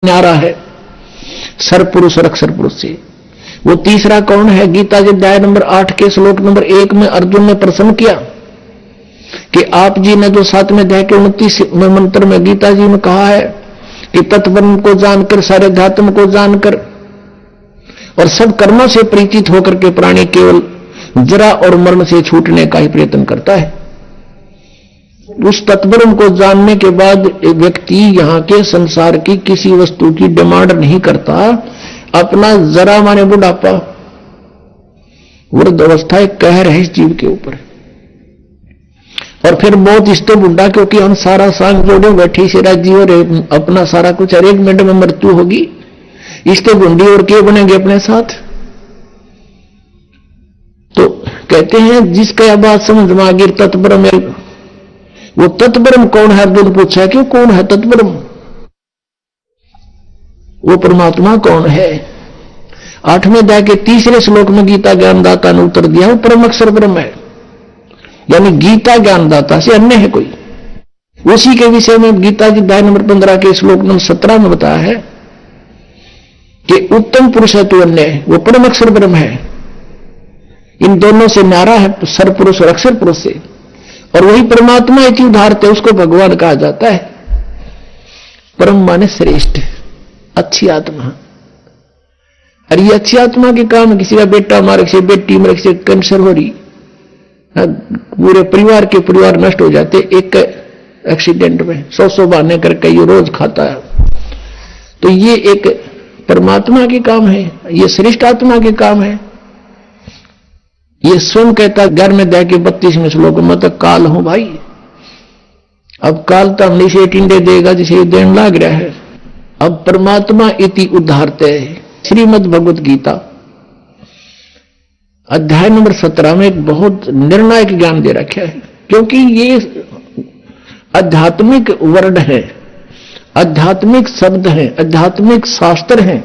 न्यारा है सरपुरुष और अक्षर पुरुष से। वो तीसरा कौन है? गीता जी अध्याय नंबर 8 के श्लोक नंबर 1 में अर्जुन ने प्रश्न किया कि आप जी ने जो 7वें अध्याय के 29वें मंत्र में गीता जी में कहा है कि तत्ब्रह्म को जानकर, सारे अध्यात्म को जानकर और सब कर्मों से परिचित होकर के प्राणी केवल जरा और मरण से छूटने का ही प्रयत्न करता है। उस तत्ब्रह्म को जानने के बाद व्यक्ति यहां के संसार की किसी वस्तु की डिमांड नहीं करता। अपना जरा माने बुढ़ापा, वृद्ध अवस्था एक कहर है इस जीव के ऊपर। और फिर बहुत इस तो बुढ़ा, क्योंकि हम सारा सांग जोड़े बैठे से राज्य और अपना सारा कुछ हर एक मिनट में मृत्यु होगी। इसके बुंडी और के बनेंगे अपने साथ। तो कहते हैं जिसका बात समझ में आ गई तत्ब्रह्म, वो तत्ब्रह्म कौन है? अर्जुन पूछा कि कौन है तत्ब्रह्म? वो परमात्मा कौन है? 8वें अध्याय के 3रे श्लोक में गीता ज्ञानदाता ने उत्तर दिया, वो परम अक्षर ब्रह्म है। यानी गीता ज्ञानदाता से अन्य है कोई। उसी के विषय में गीता जी अध्याय नंबर 15 के श्लोक नंबर 17 में बताया है कि उत्तम पुरुष है तो अन्य है, वो परम अक्षर ब्रह्म है। इन दोनों से न्यारा है सरपुरुष और अक्षर पुरुष से। और वही परमात्मा इति उदाहरते, उसको भगवान कहा जाता है। परम माने श्रेष्ठ, अच्छी आत्मा। और ये अच्छी आत्मा के काम, किसी का बेटा मार्ग से, बेटी मार्ग से कैंसर हो रही, पूरे परिवार के परिवार नष्ट हो जाते एक एक्सीडेंट में, 100 बहाने करके ये रोज खाता है। तो ये एक परमात्मा के काम है, ये श्रेष्ठ आत्मा के काम है। ये स्वयं कहता 11वें अध्याय के 32वें श्लोक में, तो काल हूं भाई। अब काल तो हमने से टिंडे देगा जिसे देन लाग रहा है। अब परमात्मा इति उद्धारते श्रीमद् भगवत गीता अध्याय नंबर 17 में एक बहुत निर्णायक ज्ञान दे रखा है। क्योंकि ये आध्यात्मिक वर्ड है, आध्यात्मिक शब्द है, आध्यात्मिक शास्त्र है।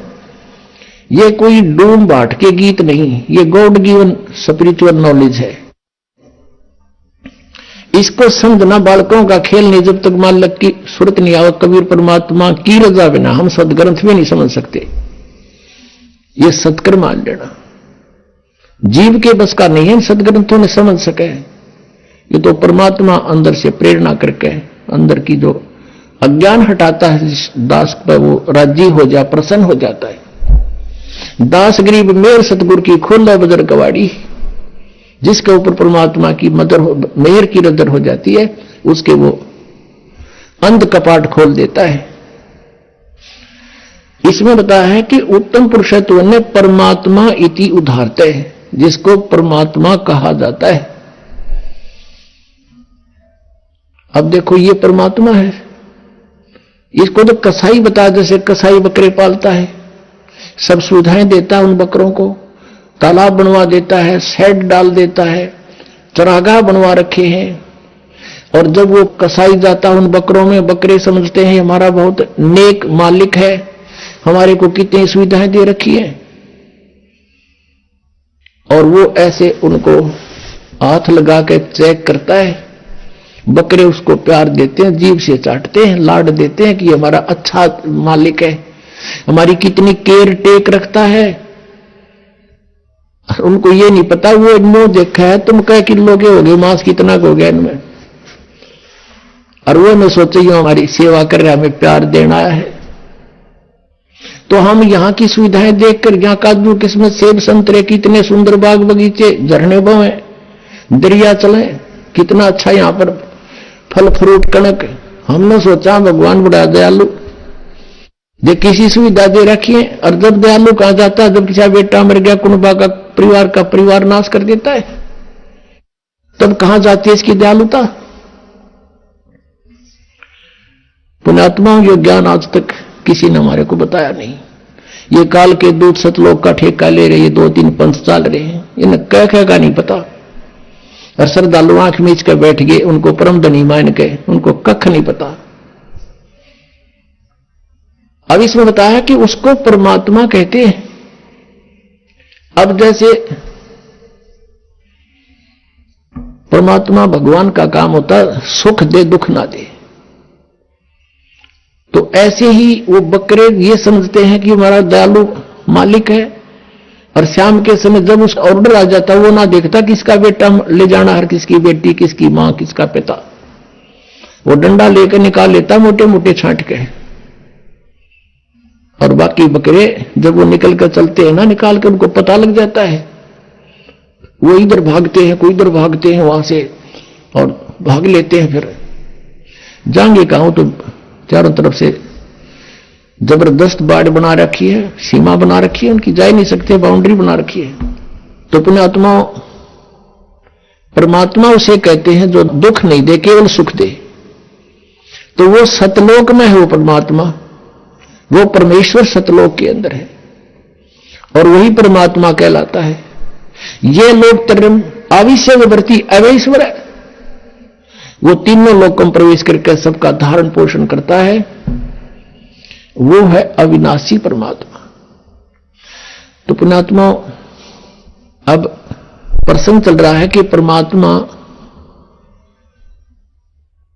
ये कोई डूम बाट के गीत नहीं, ये गॉड गिवन स्पिरिचुअल नॉलेज है। इसको समझना बालकों का खेल नहीं। जब तक मालक की सूरत नहीं आवे, कबीर परमात्मा की रजा बिना हम सदग्रंथ भी नहीं समझ सकते। ये सत्कर मान लेना, जीव के बस का नहीं है सदग्रंथों ने समझ सके। ये तो परमात्मा अंदर से प्रेरणा करके अंदर की जो अज्ञान हटाता है दास पर, वो राजी हो जा, प्रसन्न हो जाता है। दास गरीब मेर सतगुरु की खोला बदर कवाड़ी, जिसके ऊपर परमात्मा की मेहर की नजर हो जाती है, उसके वो अंध कपाट खोल देता है। इसमें बताया है कि उत्तम पुरुषत्व ने परमात्मा इति उदाहरते है, जिसको परमात्मा कहा जाता है। अब देखो ये परमात्मा है। इसको तो कसाई बता, जैसे कसाई बकरे पालता है, सब सुविधाएं देता है उन बकरों को, तालाब बनवा देता है, शेड डाल देता है, चरागाह बनवा रखे हैं। और जब वो कसाई जाता है उन बकरों में, बकरे समझते हैं हमारा बहुत नेक मालिक है, हमारे को कितनी सुविधाएं दे रखी है। और वो ऐसे उनको हाथ लगा के चेक करता है। बकरे उसको प्यार देते हैं, जीभ से चाटते हैं, लाड देते हैं कि हमारा अच्छा मालिक है, हमारी कितनी केयर टेक रखता है। उनको ये नहीं पता, वो मुंह देखा है तुम कह किलो के हो गए, मांस कितना हो गया इनमें। और वो न सोचे ये हमारी सेवा कर रहा है, हमें प्यार देना है। तो हम यहाँ की सुविधाएं देखकर, यहाँ काजू किस्मत सेब संतरे, कितने सुंदर बाग बगीचे, झरने बहे, दरिया चले, कितना अच्छा यहाँ पर फल फ्रूट कणक। हमने सोचा भगवान बड़ा दयालु, जो किसी सुविधा दे रखी है। और जब दयालु कहा जाता है, जब किसी बेटा मर गया, कुनबा का परिवार नाश कर देता है, तब कहां जाती है इसकी दयालुता? पुण्यात्माओं ये ज्ञान आज तक किसी ने हमारे को बताया नहीं। ये काल के दूत सतलोक का ठेका ले रहे, 2-3 पंथ चल रहे हैं, इन्हें कह का नहीं पता। और श्रद्धालु आंख मीच कर बैठ गए, उनको परम धनी मान के, उनको कख नहीं पता। अब इसमें बताया कि उसको परमात्मा कहते हैं। अब जैसे परमात्मा भगवान का काम होता है सुख दे दुख ना दे। तो ऐसे ही वो बकरे ये समझते हैं कि हमारा दयालु मालिक है, और शाम के समय जब उसका ऑर्डर आ जाता वो ना देखता किसका बेटा ले जाना है, किसकी बेटी, किसकी मां, किसका पिता। वो डंडा लेकर निकाल लेता मोटे मोटे छांट के, और बाकी बकरे जब वो निकल कर चलते हैं ना, निकाल कर उनको पता लग जाता है, वो इधर भागते हैं, कोई इधर भागते हैं वहां से और भाग लेते हैं। फिर जाएंगे कहां, तो चारों तरफ से जबरदस्त बाड़ बना रखी है, सीमा बना रखी है, उनकी जा ही नहीं सकते, बाउंड्री बना रखी है। तो पुण्यात्मा, परमात्मा उसे कहते हैं जो दुख नहीं दे, केवल सुख दे। तो वो सतलोक में है, वो परमात्मा, वो परमेश्वर सतलोक के अंदर है, और वही परमात्मा कहलाता है। ये लोक तरम आविश्य विवर्ती अवैश्वर है, वो तीनों लोकों में प्रवेश करके सबका धारण पोषण करता है, वो है अविनाशी परमात्मा। तो पुण्यात्मा, अब प्रसंग चल रहा है कि परमात्मा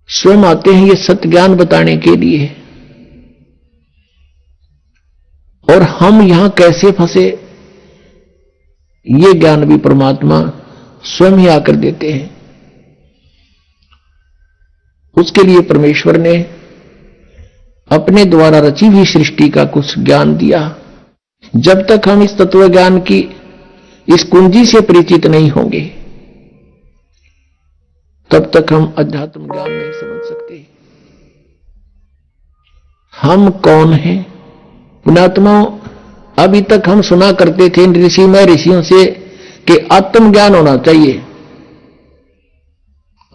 स्वयं आते हैं ये सत्य ज्ञान बताने के लिए, और हम यहां कैसे फंसे ये ज्ञान भी परमात्मा स्वयं ही आकर देते हैं। उसके लिए परमेश्वर ने अपने द्वारा रची हुई सृष्टि का कुछ ज्ञान दिया। जब तक हम इस तत्व ज्ञान की इस कुंजी से परिचित नहीं होंगे, तब तक हम अध्यात्म ज्ञान नहीं समझ सकते। हम कौन हैं? पुण्यात्मा, अभी तक हम सुना करते थे ऋषिमय ऋषियों से कि आत्म ज्ञान होना चाहिए,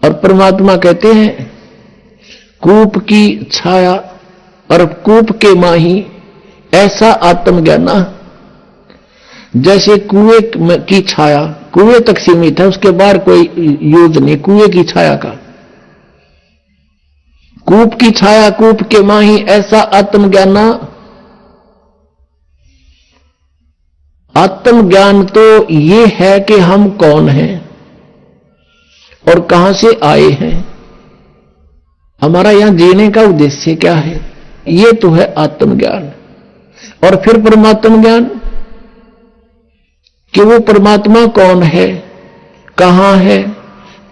और परमात्मा कहते हैं कूप की छाया और कूप के माही ऐसा आत्मज्ञान। जैसे कुएं की छाया कुएं तक सीमित है, उसके बाहर कोई यूज नहीं कुएं की छाया का। कूप की छाया कूप के माही ऐसा आत्मज्ञान। आत्मज्ञान तो ये है कि हम कौन हैं और कहां से आए हैं, हमारा यहां जीने का उद्देश्य क्या है, ये तो है आत्मज्ञान। और फिर परमात्म ज्ञान कि वो परमात्मा कौन है, कहां है,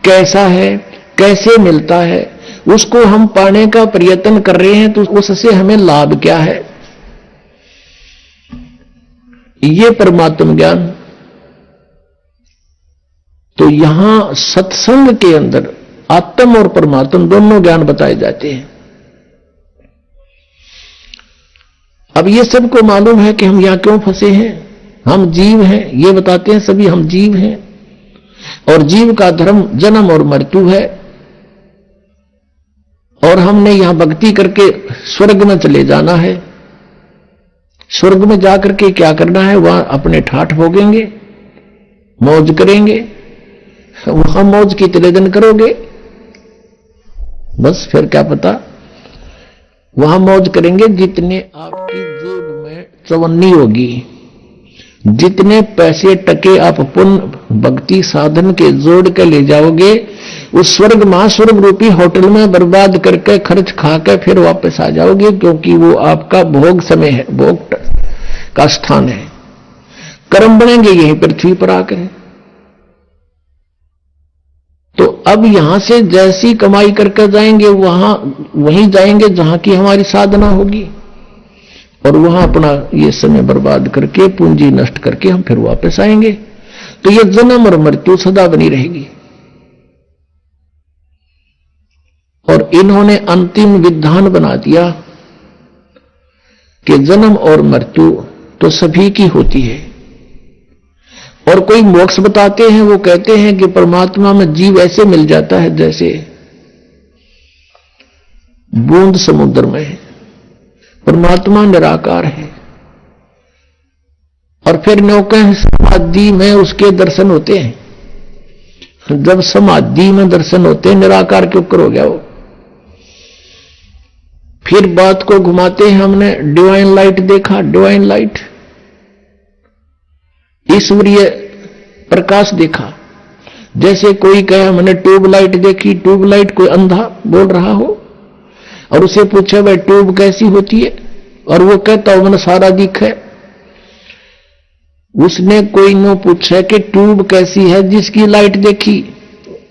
कैसा है, कैसे मिलता है, उसको हम पाने का प्रयत्न कर रहे हैं, तो उससे हमें लाभ क्या है, ये परमात्म ज्ञान। तो यहां सत्संग के अंदर आत्म और परमात्म दोनों ज्ञान बताए जाते हैं। अब ये सबको मालूम है कि हम यहां क्यों फंसे हैं, हम जीव हैं, ये बताते हैं सभी हम जीव हैं, और जीव का धर्म जन्म और मृत्यु है, और हमने यहां भक्ति करके स्वर्ग में चले जाना है। स्वर्ग में जाकर के क्या करना है, वहां अपने ठाठ भोगेंगे, मौज करेंगे, वहां मौज कितने दिन करोगे, बस फिर क्या पता, वहां मौज करेंगे जितने आपकी जेब में चवन्नी होगी, जितने पैसे टके आप पुण्य भक्ति साधन के जोड़ के ले जाओगे, उस स्वर्ग महास्वर्ग रूपी होटल में बर्बाद करके खर्च खाकर फिर वापस आ जाओगे, क्योंकि वो आपका भोग समय है, भोग का स्थान है। कर्म बनेंगे यहीं पृथ्वी पर आकर। तो अब यहां से जैसी कमाई करके जाएंगे वहीं जाएंगे जहां की हमारी साधना होगी, और वहां अपना ये समय बर्बाद करके पूंजी नष्ट करके हम फिर वापस आएंगे। तो ये जन्म और मृत्यु सदा बनी रहेगी। और इन्होंने अंतिम विधान बना दिया कि जन्म और मृत्यु तो सभी की होती है, और कोई मोक्ष बताते हैं, वो कहते हैं कि परमात्मा में जीव ऐसे मिल जाता है जैसे बूंद समुद्र में है, परमात्मा निराकार है, और फिर नौके समाधि में उसके दर्शन होते हैं। जब समाधि में दर्शन होते हैं, निराकार के ऊपर हो गया वो। फिर बात को घुमाते हैं, हमने डिवाइन लाइट देखा, डिवाइन लाइट ईश्वरीय प्रकाश देखा। जैसे कोई कहे हमने ट्यूबलाइट देखी, ट्यूबलाइट कोई अंधा बोल रहा हो, और उसे पूछे भाई ट्यूब कैसी होती है, और वो कहता मन सारा दिखे। उसने कोई नो पूछा कि ट्यूब कैसी है जिसकी लाइट देखी,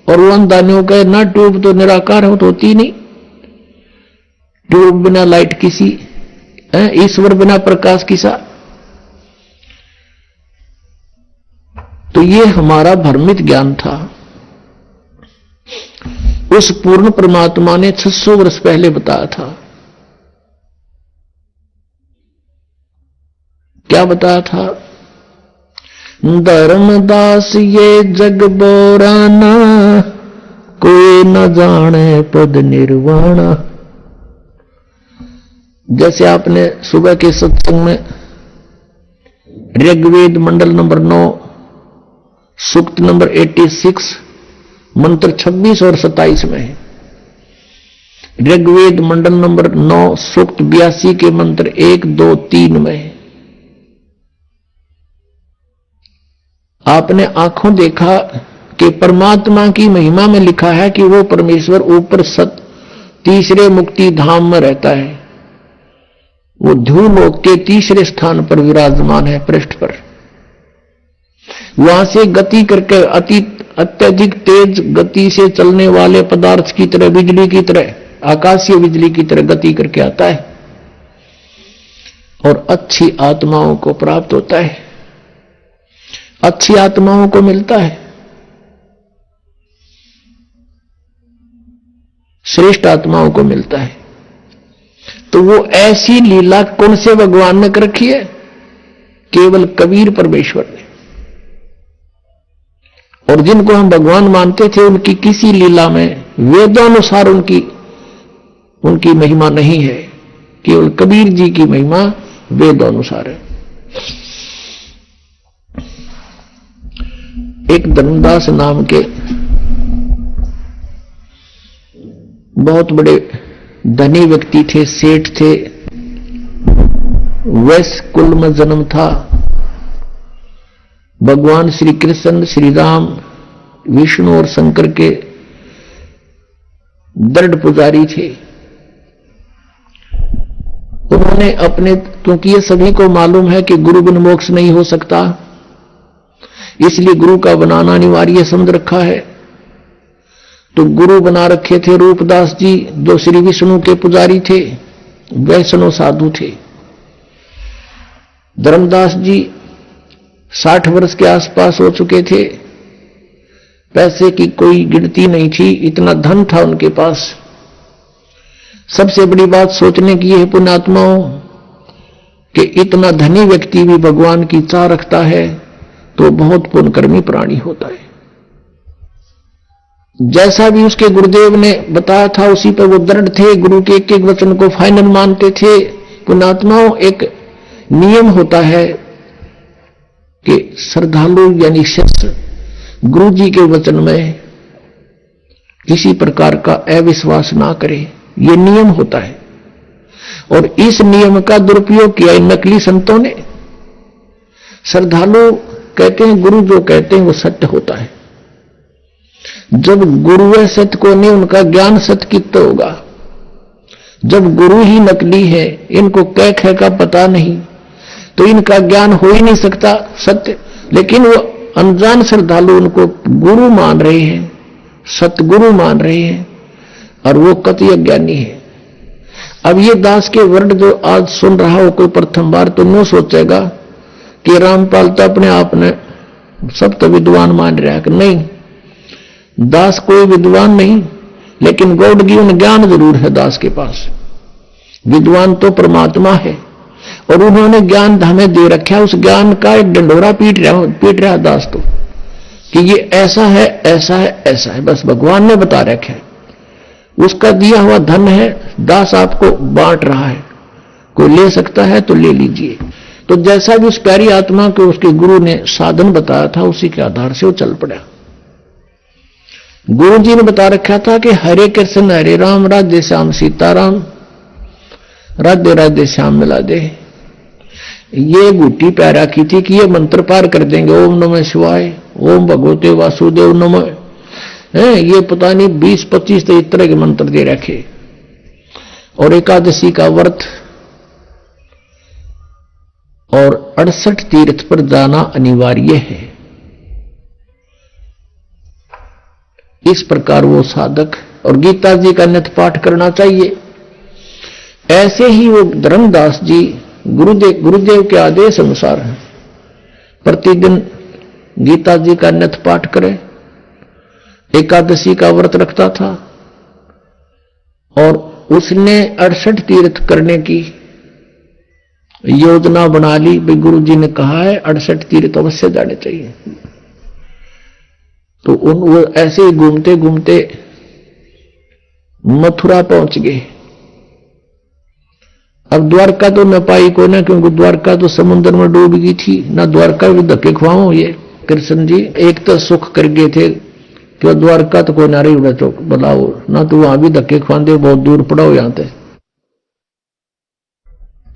और वो अंधा नो कहे ना ट्यूब तो निराकार हो तो होती नहीं, ट्यूब बिना लाइट किसी, ईश्वर बिना प्रकाश किसा। तो ये हमारा भ्रमित ज्ञान था। उस पूर्ण परमात्मा ने 600 वर्ष पहले बताया था। क्या बताया था? धर्मदास ये जग बोराना, कोई न जाने पद निर्वाणा। जैसे आपने सुबह के सत्संग में ऋग्वेद मंडल नंबर 9 सूक्त नंबर 86 मंत्र 26 और 27 में है। ऋग्वेद मंडल नंबर 9 सूक्त 82 के मंत्र 1, 2, 3 में है। आपने आंखों देखा कि परमात्मा की महिमा में लिखा है कि वो परमेश्वर ऊपर तीसरे मुक्ति धाम में रहता है। वो ध्रुवलोक के तीसरे स्थान पर विराजमान है, पृष्ठ पर। वहां से गति करके अत्यधिक तेज गति से चलने वाले पदार्थ की तरह, बिजली की तरह, आकाशीय बिजली की तरह गति करके आता है और अच्छी आत्माओं को प्राप्त होता है, अच्छी आत्माओं को मिलता है, श्रेष्ठ आत्माओं को मिलता है। तो वो ऐसी लीला कौन से भगवान ने कर रखी है? केवल कबीर परमेश्वर ने। और जिनको हम भगवान मानते थे उनकी किसी लीला में वेदानुसार उनकी महिमा नहीं है। केवल कबीर जी की महिमा वेदानुसार है। एक धर्मदास नाम के बहुत बड़े धनी व्यक्ति थे, सेठ थे, वैश्य कुल में जन्म था। भगवान श्री कृष्ण, श्री राम, विष्णु और शंकर के दृढ़ पुजारी थे। उन्होंने अपने, क्योंकि ये सभी को मालूम है कि गुरु बिन मोक्ष नहीं हो सकता, इसलिए गुरु का बनाना अनिवार्य समझ रखा है। तो गुरु बना रखे थे रूपदास जी, जो श्री विष्णु के पुजारी थे, वैष्णव साधु थे। धर्मदास जी 60 वर्ष के आसपास हो चुके थे। पैसे की कोई गिनती नहीं थी, इतना धन था उनके पास। सबसे बड़ी बात सोचने की है पुण्यात्माओं कि इतना धनी व्यक्ति भी भगवान की चाह रखता है तो बहुत पुण्यकर्मी प्राणी होता है। जैसा भी उसके गुरुदेव ने बताया था उसी पर वो दृढ़ थे, गुरु के एक एक वचन को फाइनल मानते थे। पुण्यात्माओं, एक नियम होता है कि श्रद्धालु यानी शिष्य गुरु जी के वचन में किसी प्रकार का अविश्वास ना करे, ये नियम होता है। और इस नियम का दुरुपयोग किया इन नकली संतों ने। श्रद्धालु कहते हैं गुरु जो कहते हैं वो सत्य होता है। जब गुरु है सत्य को नहीं, उनका ज्ञान सत्य कितना होगा। जब गुरु ही नकली है, इनको कह का पता नहीं, तो इनका ज्ञान हो ही नहीं सकता सत्य। लेकिन वो अनजान श्रद्धालु उनको गुरु मान रहे हैं, सतगुरु मान रहे हैं, और वो कति अज्ञानी है। अब ये दास के वर्ड जो आज सुन रहा हो कोई प्रथम बार, तो न सोचेगा कि रामपाल तो अपने आप ने सब तो विद्वान मान रहा है। कि नहीं, दास कोई विद्वान नहीं, लेकिन गॉड गिवन ज्ञान जरूर है दास के पास। विद्वान तो परमात्मा है और उन्होंने ज्ञान हमें दे रखा है। उस ज्ञान का एक डंडोरा पीट रहा दास तो, कि ये ऐसा है, ऐसा है, ऐसा है, बस भगवान ने बता रखा है। उसका दिया हुआ धन है, दास आपको बांट रहा है। कोई ले सकता है तो ले लीजिए। तो जैसा भी उस प्यारी आत्मा को उसके गुरु ने साधन बताया था, उसी के आधार से वो चल पड़ा। गुरु जी ने बता रखा था कि हरे कृष्ण हरे राम, राधे श्याम सीताराम, राधे राधे श्याम मिला दे। ये गुटी पैर रखी थी कि ये मंत्र पार कर देंगे। ओम नमः शिवाय, ओम भगवते वासुदेव नमः। ये पता नहीं 20-25 तो इस तरह के मंत्र दे रखे। और एकादशी का व्रत और 68 तीर्थ पर जाना अनिवार्य है। इस प्रकार वो साधक और गीता जी का नित्य पाठ करना चाहिए। ऐसे ही वो धर्मदास जी गुरुदेव के आदेश अनुसार प्रतिदिन गीता जी का नित्य पाठ करे, एकादशी का व्रत रखता था और उसने 68 तीर्थ करने की योजना बना ली। भाई गुरु जी ने कहा है 68 तीर्थ अवश्य जाने चाहिए। तो वो ऐसे ही घूमते घूमते मथुरा पहुंच गए। अब द्वारका तो न पाई को ना, क्योंकि द्वारका तो समुद्र में डूब गई थी। ना द्वारका भी धक्के खुआओ ये कृष्ण जी। एक तो सुख कर गए थे कि द्वारका तो कोई नारी उड़ा चौक बुलाओ ना, तो वहां भी धक्के खुआते, बहुत दूर पड़ा हो यहां से।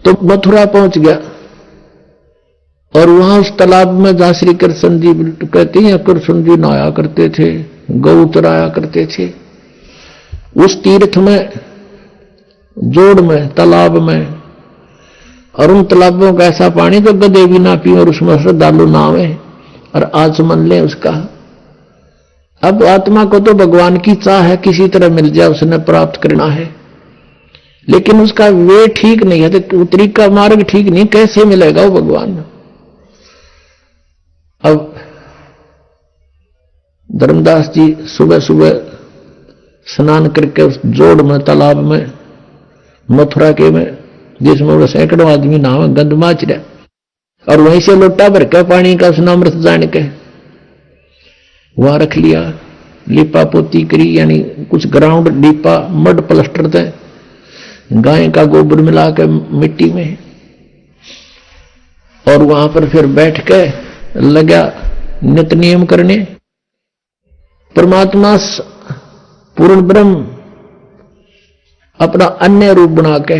तो मथुरा पहुंच गया और वहां उस तालाब में जहां श्री कृष्ण जी कहते हैं कृष्ण जी नहाया करते थे, गौ चराया करते थे, उस तीर्थ में, जोड़ में, तालाब में, और उन तालाबों का ऐसा पानी तो गधे भी ना पी और उसमें श्रद्धालु नावे और आचमन ले उसका। अब आत्मा को तो भगवान की चाह है किसी तरह मिल जाए, उसने प्राप्त करना है, लेकिन उसका वे ठीक नहीं है, तो तरीका मार्ग ठीक नहीं, कैसे मिलेगा वो भगवान। अब धर्मदास जी सुबह सुबह स्नान करके उस जोड़ में, तालाब में, मथुरा के में, जिसमें वो सैकड़ों आदमी नहावे, गंद माच रहा, और वहीं से लोटा भर के पानी का उसने अमृत जान के वहां रख लिया। लिपा पोती करी, यानी कुछ ग्राउंड लिपा, मड प्लास्टर थे, गाय का गोबर मिला के मिट्टी में, और वहां पर फिर बैठ के लगा नित्य नियम करने। परमात्मा पूर्ण ब्रह्म अपना अन्य रूप बना के,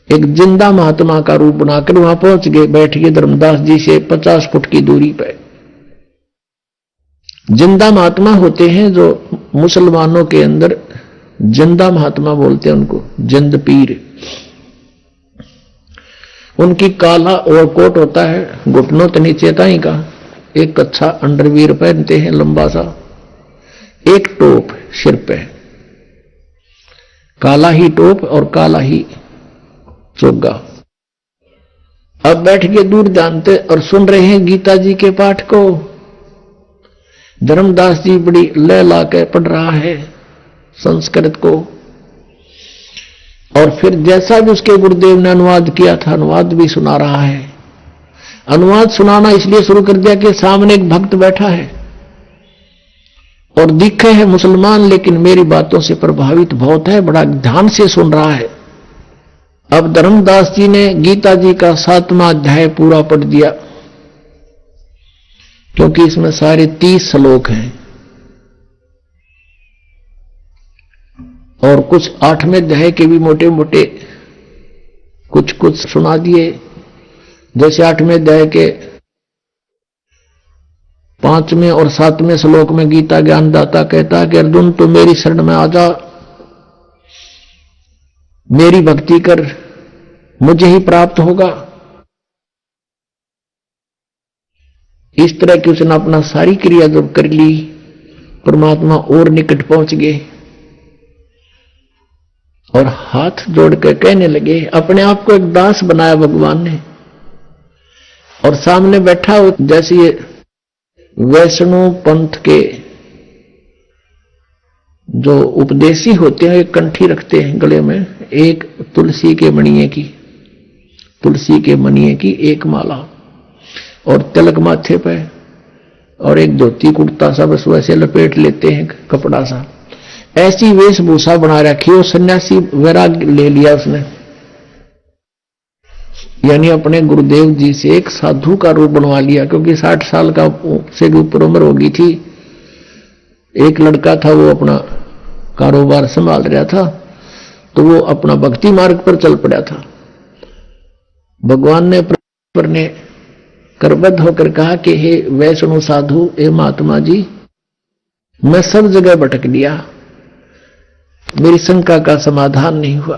एक जिंदा महात्मा का रूप बनाकर वहां पहुंच गए, बैठ गए धर्मदास जी से 50 फुट की दूरी पे। जिंदा महात्मा होते हैं जो मुसलमानों के अंदर जिंदा महात्मा बोलते हैं उनको, जिंद पीर। उनकी काला ओवरकोट होता है, घुटनों के नीचे ताई का, एक अच्छा अंडरवियर पहनते हैं लंबा सा, एक टोप सिर पे, काला ही टोप और काला ही चोगा। अब बैठ के दूर जानते और सुन रहे हैं गीता जी के पाठ को। धर्मदास जी बड़ी लय ला के पढ़ रहा है संस्कृत को, और फिर जैसा भी उसके गुरुदेव ने अनुवाद किया था, अनुवाद भी सुना रहा है। अनुवाद सुनाना इसलिए शुरू कर दिया कि सामने एक भक्त बैठा है और दिखे है मुसलमान, लेकिन मेरी बातों से प्रभावित बहुत है, बड़ा ध्यान से सुन रहा है। अब धर्मदास जी ने गीता जी का 7वां अध्याय पूरा पढ़ दिया, क्योंकि इसमें सारे 30 श्लोक हैं, और कुछ 8वें अध्याय के भी मोटे मोटे कुछ कुछ सुना दिए। जैसे 8वें अध्याय के 5वें और 7वें श्लोक में गीता ज्ञानदाता कहता है कि अर्जुन तो मेरी शरण में आ जा, मेरी भक्ति कर, मुझे ही प्राप्त होगा। इस तरह की उसने अपना सारी क्रिया जब कर ली, परमात्मा और निकट पहुंच गए और हाथ जोड़ कर कहने लगे। अपने आप को एक दास बनाया भगवान ने, और सामने बैठा हो जैसे ये वैष्णव पंथ के जो उपदेशी होते हैं, एक कंठी रखते हैं गले में, एक तुलसी के मणिये की एक माला, और तिलक माथे पे, और एक धोती कुर्ता सा बस वैसे लपेट लेते हैं कपड़ा सा। ऐसी वेशभूषा बना रखी, वो सन्यासी वैराग ले लिया उसने, यानी अपने गुरुदेव जी से एक साधु का रूप बनवा लिया, क्योंकि 60 साल का से भी ऊपर उम्र हो गई थी। एक लड़का था, वो अपना कारोबार संभाल रहा था, तो वो अपना भक्ति मार्ग पर चल पड़ा था। भगवान ने पर ने करबद्ध होकर कहा कि हे वैष्णव साधु, हे महात्मा जी, मैं सब जगह भटक लिया, मेरी शंका का समाधान नहीं हुआ।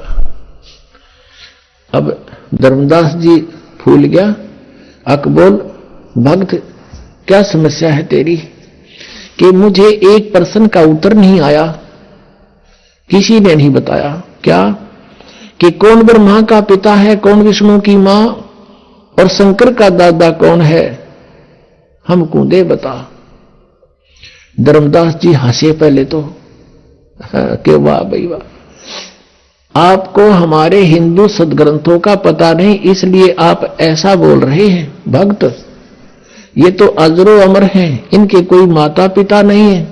अब धर्मदास जी फूल गया। बोल भक्त, क्या समस्या है तेरी? कि मुझे एक प्रश्न का उत्तर नहीं आया, किसी ने नहीं बताया। क्या? कि कौन ब्रह्मा का पिता है, कौन विष्णु की मां, और शंकर का दादा कौन है, हमको दे बता। धर्मदास जी हंसे पहले तो कि वाह भाई वाह, आपको हमारे हिंदू सदग्रंथों का पता नहीं, इसलिए आप ऐसा बोल रहे हैं। भक्त, ये तो अजरो अमर हैं, इनके कोई माता पिता नहीं है,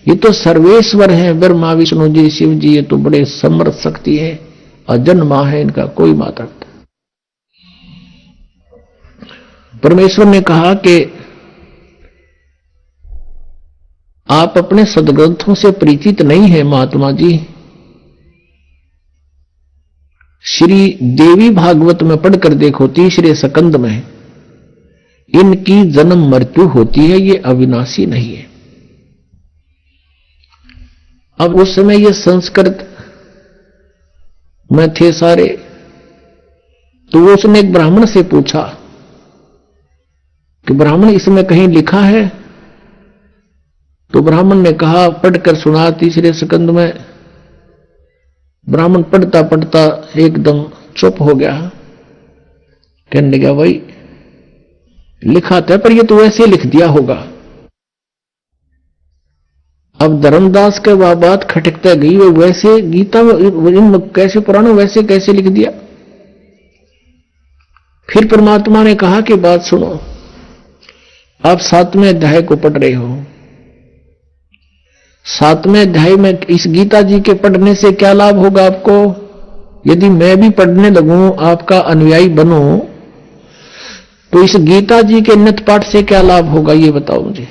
ये तो सर्वेश्वर हैं, ब्रह्मा विष्णु जी शिव जी, ये तो बड़े समर्थ शक्ति है, अजन्मा है, इनका कोई माता पिता। परमेश्वर ने कहा कि आप अपने सदग्रंथों से परिचित नहीं है महात्मा जी। श्री देवी भागवत में पढ़कर देखो, तीसरे स्कंद में, इनकी जन्म मृत्यु होती है, ये अविनाशी नहीं है। अब उस समय ये संस्कृत में थे सारे, तो उसने एक ब्राह्मण से पूछा कि ब्राह्मण, इसमें कहीं लिखा है? तो ब्राह्मण ने कहा, पढ़कर सुना तीसरे स्कंद में। ब्राह्मण पढ़ता पढ़ता एकदम चुप हो गया, कहने लगा, भाई लिखा था, पर ये तो वैसे लिख दिया होगा। अब धर्मदास के वह बात खटकता गई, वो वैसे गीता में कैसे पुराण वैसे कैसे लिख दिया। फिर परमात्मा ने कहा कि बात सुनो, आप 7वें अध्याय को पढ़ रहे हो, 7वें अध्याय में इस गीता जी के पढ़ने से क्या लाभ होगा आपको? यदि मैं भी पढ़ने लगूं, आपका अनुयायी बनूं, तो इस गीता जी के नित्य पाठ से क्या लाभ होगा, ये बताओ मुझे।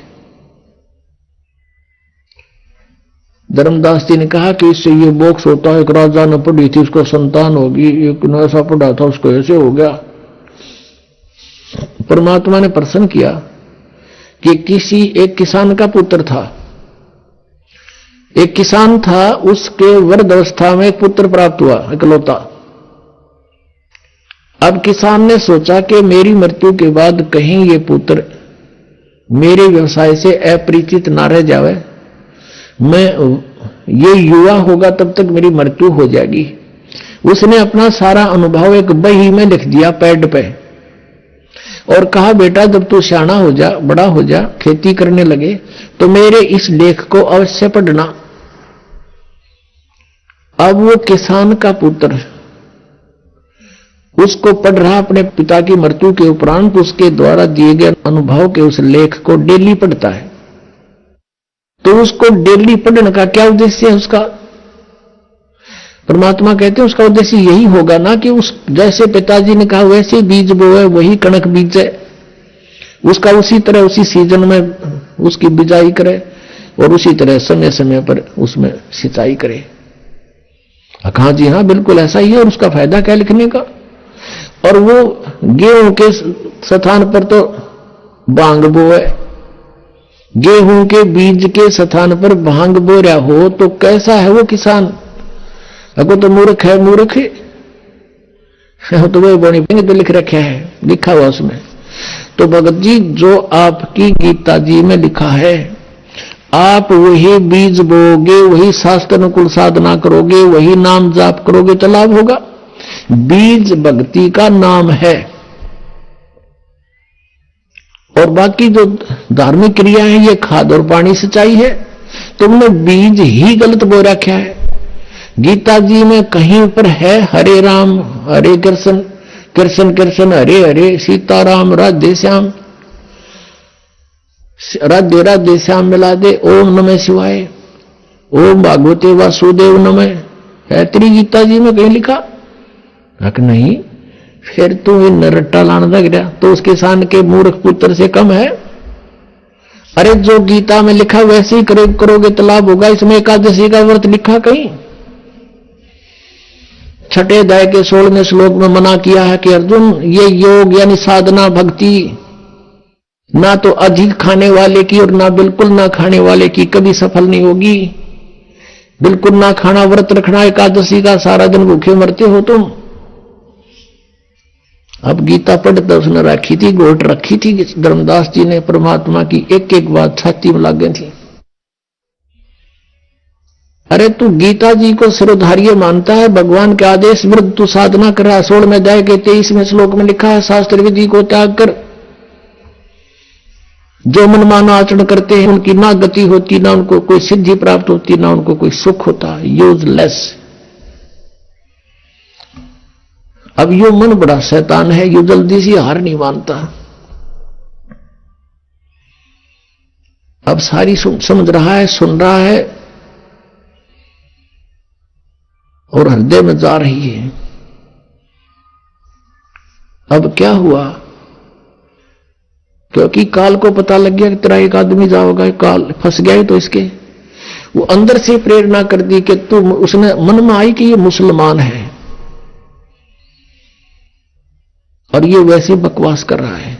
धर्मदास जी ने कहा कि इससे ये मोक्ष होता है, एक राजा ने पढ़ी थी, उसको संतान होगी, एक ने ऐसा पढ़ा था, उसको ऐसे हो गया। परमात्मा ने प्रश्न किया कि किसी एक किसान का पुत्र था, एक किसान था, उसके वृद्ध अवस्था में एक पुत्र प्राप्त हुआ, इकलौता। अब किसान ने सोचा कि मेरी मृत्यु के बाद कहीं ये पुत्र मेरे व्यवसाय से अपरिचित ना रह जावे, मैं ये युवा होगा तब तक मेरी मृत्यु हो जाएगी। उसने अपना सारा अनुभव एक बही में लिख दिया पैड पे, और कहा, बेटा जब तू सियाना हो जा, बड़ा हो जा, खेती करने लगे, तो मेरे इस लेख को अवश्य पढ़ना। अब वो किसान का पुत्र उसको पढ़ रहा, अपने पिता की मृत्यु के उपरांत उसके द्वारा दिए गए अनुभव के उस लेख को डेली पढ़ता है। तो उसको डेली पढ़ने का क्या उद्देश्य है उसका? परमात्मा कहते हैं उसका उद्देश्य यही होगा ना कि उस जैसे पिताजी ने कहा वैसे बीज बोए, वही कणक बीजे, उसका उसी तरह उसी सीजन में उसकी बिजाई करे, और उसी तरह समय समय पर उसमें सिंचाई करे। कहा, जी हाँ बिल्कुल ऐसा ही है, और उसका फायदा क्या लिखने का? और वो गेहूं के स्थान पर तो भांग बोए, गेहूं के बीज के स्थान पर भांग बो रहा हो तो कैसा है वो किसान? अगो तो मूर्ख है, मूर्ख है तो वो बोनी तो लिख रखे है, लिखा हुआ उसमें। तो भगत जी, जो आपकी गीता जी में लिखा है, आप वही बीज बोगे, वही शास्त्र अनुकूल साधना करोगे, वही नाम जाप करोगे तो लाभ होगा। बीज भक्ति का नाम है, और बाकी जो धार्मिक क्रिया है ये खाद और पानी सिंचाई है। तुमने बीज ही गलत बो रखा है। गीता जी में कहीं पर है हरे राम हरे कृष्ण, कृष्ण कृष्ण हरे हरे, सीताराम राधे श्याम, राधे राधे श्याम मिला दे, ओम नमः शिवाय, ओम भागवते वासुदेव नमः, है तेरी गीता जी में कहीं लिखा? नहीं, फिर तू इन रट्टा लाने लग गया तो उस किसान के मूर्ख पुत्र से कम है। अरे जो गीता में लिखा वैसे ही करोगे तो लाभ होगा। इसमें एकादशी का व्रत लिखा कहीं? 6 अध्याय के 16वें श्लोक में मना किया है कि अर्जुन, ये योग यानी साधना भक्ति ना तो अधिक खाने वाले की और ना बिल्कुल ना खाने वाले की कभी सफल नहीं होगी। बिल्कुल ना खाना, व्रत रखना एकादशी का, सारा दिन भूखे मरते हो तुम। अब गीता पढ़ते उसने रखी थी, घोट रखी थी धर्मदास जी ने, परमात्मा की एक एक बात छाती में लागे थी। अरे तू गीता जी को सिरोधार्य मानता है, भगवान के आदेश विरुद्ध तू साधना कर रहा है। 16वें अध्याय के 23वें श्लोक में लिखा है, शास्त्र विधि को त्याग कर जो मनमाना आचरण करते हैं उनकी ना गति होती, ना उनको कोई सिद्धि प्राप्त होती, ना उनको कोई सुख होता, यूजलेस। अब यो मन बड़ा शैतान है, यो जल्दी से हार नहीं मानता। अब सारी समझ रहा है, सुन रहा है और हृदय में जा रही है। अब क्या हुआ? क्योंकि काल को पता लग गया कि तेरा एक आदमी जाओगा, काल फंस गया ही तो इसके, वो अंदर से प्रेरणा कर दी कि तू, उसने मन में आई कि ये मुसलमान है और ये वैसे बकवास कर रहा है।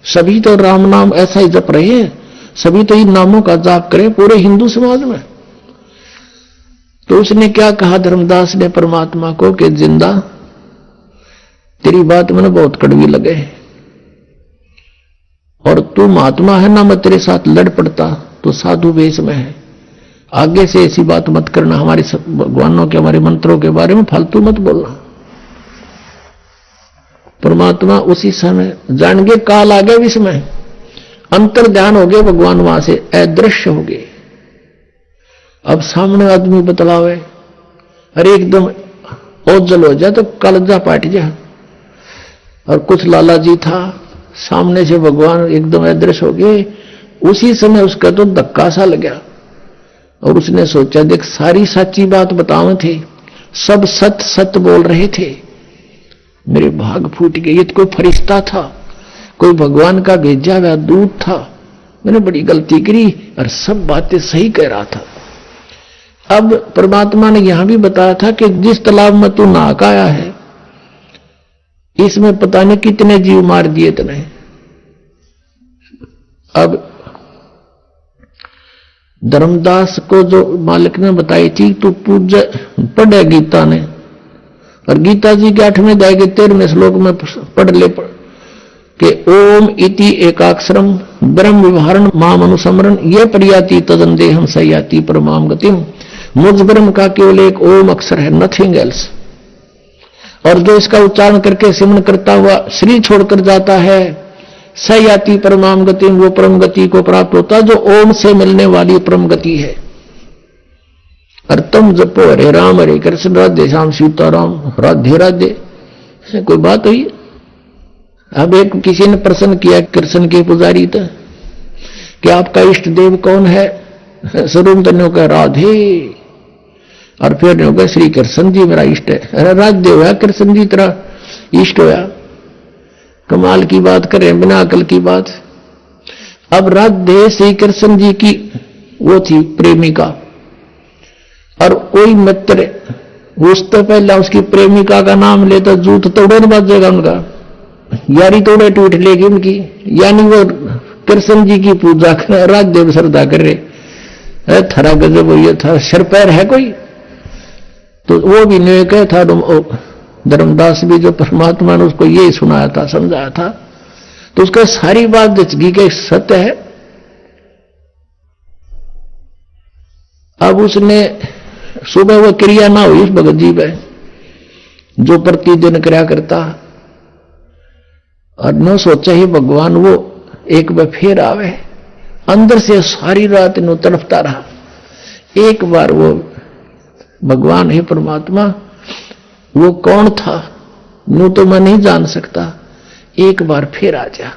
सभी तो राम नाम ऐसा ही जप रहे हैं, सभी तो इन नामों का जाप करें पूरे हिंदू समाज में। तो उसने क्या कहा धर्मदास ने परमात्मा को कि जिंदा, तेरी बात मैंने बहुत कड़वी लगे और तू महात्मा है ना, मैं तेरे साथ लड़ पड़ता तो साधु वेश में है। आगे से ऐसी बात मत करना, हमारे भगवानों के, हमारे मंत्रों के बारे में फालतू मत बोलना। परमात्मा उसी समय जान गए काल आ गए, इसमें अंतर ध्यान हो गए, भगवान वहां से अदृश्य हो गए। अब सामने आदमी बतलावे, अरे एकदम ओझल हो जाए तो कलजा पाट जाए। और कुछ लाला जी था, सामने से भगवान एकदम अदृश्य हो गए। उसी समय उसका तो धक्का सा लगा और उसने सोचा, देख सारी सच्ची बात बतावे थे, सब सत्य सत्य बोल रहे थे, मेरे भाग फूट गए। ये तो कोई फरिश्ता था, कोई भगवान का भेजा हुआ दूत था, मैंने बड़ी गलती करी और सब बातें सही कह रहा था। अब परमात्मा ने यहां भी बताया था कि जिस तालाब में तू नहा के आया है, इसमें पता नहीं कितने जीव मार दिए तने। अब धर्मदास को जो मालिक ने बताई थी, तू पूजा पढ़े गीता ने, और गीता जी के 8वें अध्याय के 13वें श्लोक में पढ़ ले कि ओम इति एकाक्षरम ब्रह्म विवरण माम अनुसमरण ये परियाति तदंदेहम सयाति परमाम गतिम। मुझ ब्रह्म का केवल एक ओम अक्षर है, नथिंग एल्स। और जो इसका उच्चारण करके सिमरन करता हुआ शरीर छोड़कर जाता है, सयाति परमाम गति, वो परम गति को प्राप्त होता है जो ओम से मिलने वाली परम गति है। और तुम जपो हरे राम हरे कृष्ण राधे श्याम सीताराम राधे राधे, कोई बात हुई? अब एक किसी ने प्रश्न किया कृष्ण के पुजारी तो कि आपका इष्ट देव कौन है? स्वरूप धन्यो का राधे, और फिर होगा श्री कृष्ण जी मेरा इष्ट है। अरे राधे होया कृष्ण जी तेरा इष्ट होया, कमाल की बात करें, बिना अकल की बात। अब राधे श्री कृष्ण जी की वो थी प्रेमिका, और कोई मित्र उससे पहले उसकी प्रेमिका का नाम लेता जूत तोड़े न बाजेगा उनका, यारी तोड़े टूट लेगी उनकी। यानी वो कृष्ण जी की पूजा कर, राधे श्रद्धा कर रहे, थरा गजब हो, ये था सिर पैर है कोई? तो वो भी नहीं कह था धर्मदास भी, जो परमात्मा ने उसको ये सुनाया था, समझाया था, तो उसका सारी बात जचगी के सत्य है। अब उसने सुबह वो क्रिया ना हुई उस भगत जी में जो प्रतिदिन क्रिया करता, और न सोचा ही भगवान वो एक बार फिर आवे। अंदर से सारी रात नो तड़पता रहा, एक बार वो भगवान है परमात्मा, वो कौन था नो तो मैं नहीं जान सकता, एक बार फिर आ जा।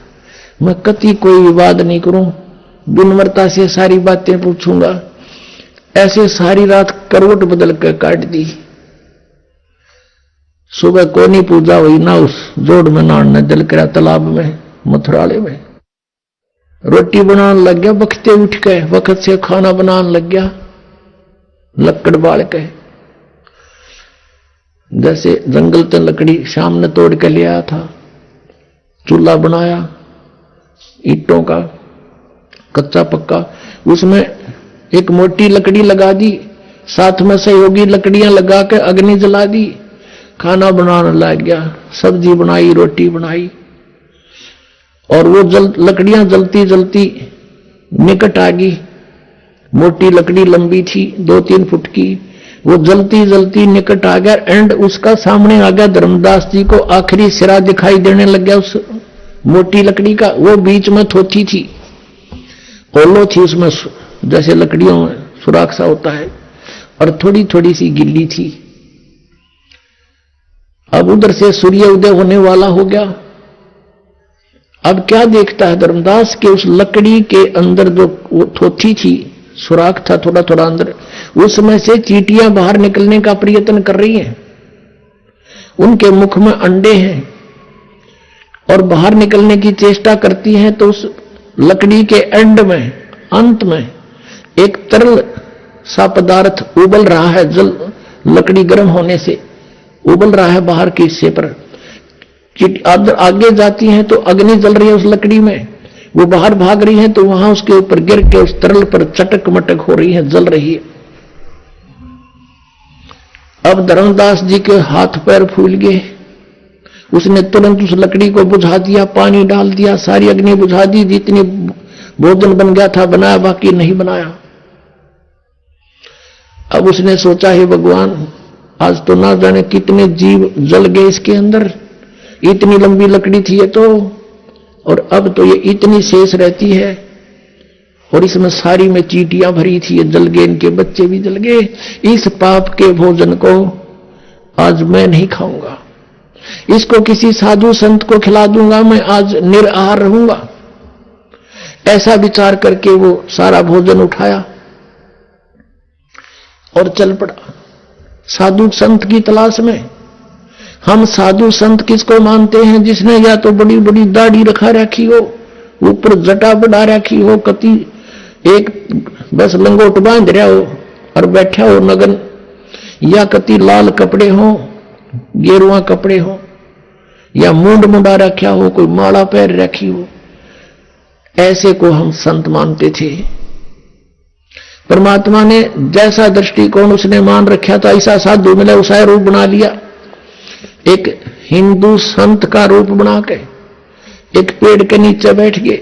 मैं कति कोई विवाद नहीं करूं, विनम्रता से सारी बातें पूछूंगा। ऐसे सारी रात करवट बदल कर काट दी। सुबह कोनी पूजा हुई ना, उस जोड़ में नहाने जल करा तालाब में मथुराले में। रोटी बनाने लग गया, बखते उठ के वक्त से खाना बनाने लग गया, लकड़ बाल के, जैसे जंगल से लकड़ी शाम ने तोड़ के ले आया था। चूल्हा बनाया ईंटों का, कच्चा पक्का, उसमें एक मोटी लकड़ी लगा दी साथ में सहयोगी लकड़ियां लगा के अग्नि जला दी, खाना बनाने लग गया, सब्जी बनाई, रोटी बनाई। और वो लकड़ियां जलती जलती निकट आ गई। मोटी लकड़ी लंबी थी 2-3 फुट की, वो जलती जलती निकट आ गया। एंड उसका सामने आ गया धर्मदास जी को आखिरी सिरा दिखाई देने लग गया उस मोटी लकड़ी का। वो बीच में थोथी थी, ओलो थी उसमें, जैसे लकड़ियों में सुराख सा होता है, और थोड़ी थोड़ी सी गिल्ली थी। अब उधर से सूर्य उदय होने वाला हो गया। अब क्या देखता है धर्मदास के उस लकड़ी के अंदर जो वो थोथी थी, सुराख था थोड़ा थोड़ा अंदर, उसमें से चींटियां बाहर निकलने का प्रयत्न कर रही हैं। उनके मुख में अंडे हैं और बाहर निकलने की चेष्टा करती हैं। तो उस लकड़ी के एंड में, अंत में एक तरल सा पदार्थ उबल रहा है। जल लकड़ी गर्म होने से उबल रहा है बाहर के हिस्से पर। आगे जाती हैं तो अग्नि जल रही है उस लकड़ी में, वो बाहर भाग रही है तो वहां उसके ऊपर गिर के उस तरल पर चटक मटक हो रही है, जल रही है। अब धर्मदास जी के हाथ पैर फूल गए। उसने तुरंत उस लकड़ी को बुझा दिया, पानी डाल दिया, सारी अग्नि बुझा दी। जितनी भोजन बन गया था बनाया, बाकी नहीं बनाया। अब उसने सोचा, हे भगवान, आज तो ना जाने कितने जीव जल गए इसके अंदर, इतनी लंबी लकड़ी थी ये तो, और अब तो ये इतनी शेष रहती है, और इसमें सारी में चींटियां भरी थी, ये जल गए, इनके बच्चे भी जल गए। इस पाप के भोजन को आज मैं नहीं खाऊंगा, इसको किसी साधु संत को खिला दूंगा, मैं आज निराहार रहूंगा। ऐसा विचार करके वो सारा भोजन उठाया और चल पड़ा साधु संत की तलाश में। हम साधु संत किसको मानते हैं? जिसने या तो बड़ी बड़ी दाढ़ी रखा रखी हो, ऊपर जटा बढ़ा रखी हो, कति एक बस लंगोट बांध रहा हो और बैठा हो नगन, या कति लाल कपड़े हो, गेरुआ कपड़े हो, या मूंड मुंडा रखा हो, कोई माला पैर रखी हो, ऐसे को हम संत मानते थे। परमात्मा ने जैसा दृष्टिकोण उसने मान रखा था, ऐसा साधु मिला, उसा रूप बना लिया। एक हिंदू संत का रूप बना के एक पेड़ के नीचे बैठ गए।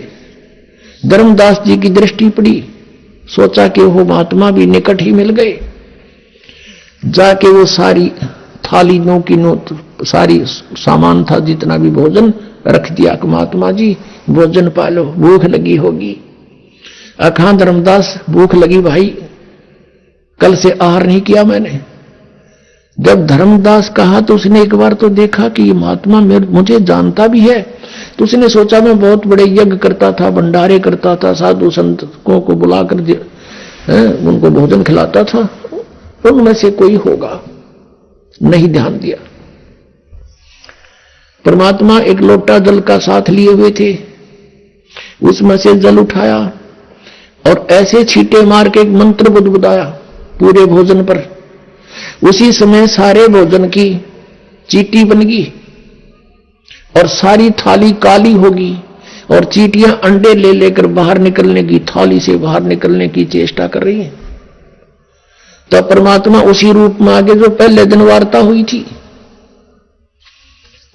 धर्मदास जी की दृष्टि पड़ी, सोचा कि वो महात्मा भी निकट ही मिल गए। जाके वो सारी थाली की नोट, सारी सामान था जितना भी भोजन, रख दिया कि महात्मा जी भोजन पालो, भूख लगी होगी। अखां धर्मदास, भूख लगी भाई, कल से आहार नहीं किया मैंने। जब धर्मदास कहा तो उसने एक बार तो देखा कि ये महात्मा मुझे जानता भी है, तो उसने सोचा मैं बहुत बड़े यज्ञ करता था, भंडारे करता था, साधु संतों को बुलाकर उनको भोजन खिलाता था, उनमें से कोई होगा। नहीं ध्यान दिया। परमात्मा एक लोटा जल का साथ लिए हुए थे, उसमें से जल उठाया और ऐसे छींटे मार के एक मंत्र बुदबुदाया पूरे भोजन पर। उसी समय सारे भोजन की चींटी बन गई और सारी थाली काली होगी, और चींटियां अंडे ले लेकर बाहर निकलने की, थाली से बाहर निकलने की चेष्टा कर रही हैं। तो परमात्मा उसी रूप में आगे जो पहले दिन वार्ता हुई थी,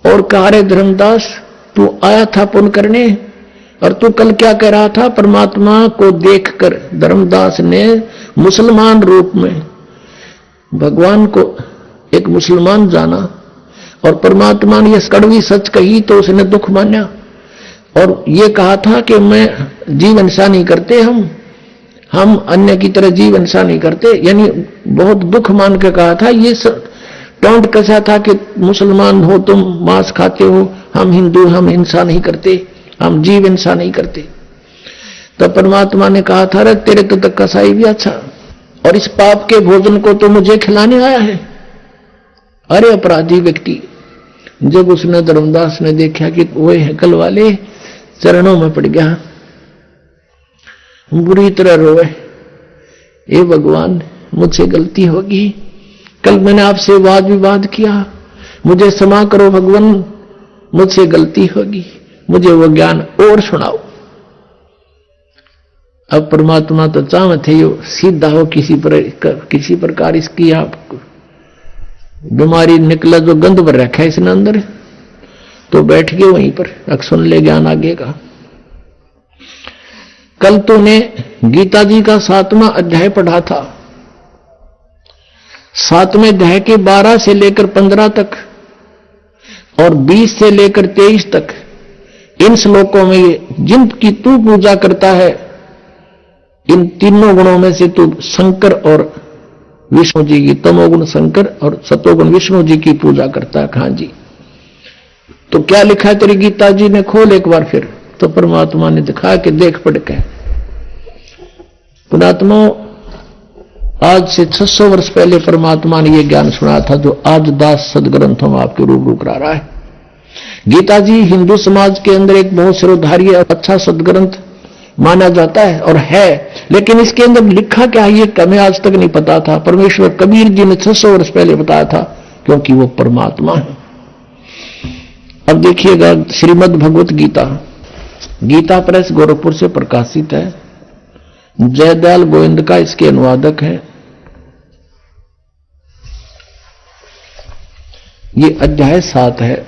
और कहा, रे धर्मदास, तू आया था पुण्य करने, और तू कल क्या कह रहा था? परमात्मा को देखकर धर्मदास ने मुसलमान रूप में भगवान को एक मुसलमान जाना, और परमात्मा ने यह कड़वी सच कही तो उसने दुख माना, और ये कहा था कि मैं जीव हिंसा नहीं करते, हम अन्य की तरह जीव हिंसा नहीं करते, यानी बहुत दुख मान के कहा था। ये टोंट कैसा था कि मुसलमान हो तुम, मांस खाते हो, हम हिंदू, हम हिंसा नहीं करते, हम जीव हिंसा नहीं करते। तो परमात्मा ने कहा था, रे तेरे तो तक कसाई भी अच्छा, और इस पाप के भोजन को तो मुझे खिलाने आया है। अरे अपराधी व्यक्ति! जब उसने धर्मदास ने देखा कि वो हैकल वाले, चरणों में पड़ गया, बुरी तरह रोए, हे भगवान, मुझसे गलती होगी, कल मैंने आपसे वाद विवाद किया, मुझे क्षमा करो भगवान, मुझसे गलती होगी, मुझे वो ज्ञान और सुनाओ। अब परमात्मा तो चाहते यो सीधा हो, किसी प्रकार इसकी आप बीमारी निकला जो गंध भर रखा है इसने अंदर, तो बैठ गए वहीं पर, अब सुन ले ज्ञान आगे का। कल तो ने गीता जी का 7वां अध्याय पढ़ा था। 7वें अध्याय के 12 से लेकर 15 तक और 20 से लेकर 23 तक इन श्लोकों में जिनकी तू पूजा करता है, इन तीनों गुणों में से तू शंकर और विष्णु जी की, तमोगुण शंकर और सतोगुण विष्णु जी की पूजा करता है। हाँ जी, तो क्या लिखा है तेरी गीता जी ने? खोल एक बार फिर। तो परमात्मा ने दिखाया कि देख पढ़ के। पुणात्मा, आज से 600 वर्ष पहले परमात्मा ने यह ज्ञान सुनाया था जो आज दास सदग्रंथों में आपके रूबरू करा रहा है। गीता जी हिंदू समाज के अंदर एक बहुत सिरोधार्य अच्छा सदग्रंथ माना जाता है और है, लेकिन इसके अंदर लिखा क्या है ये हमें आज तक नहीं पता था। परमेश्वर कबीर जी ने 600 वर्ष पहले बताया था, क्योंकि वो परमात्मा है। अब देखिएगा श्रीमद् भगवत गीता, गीता प्रेस गोरखपुर से प्रकाशित है। जयदयाल गोविंद का इसके अनुवादक है। ये अध्याय 7 है।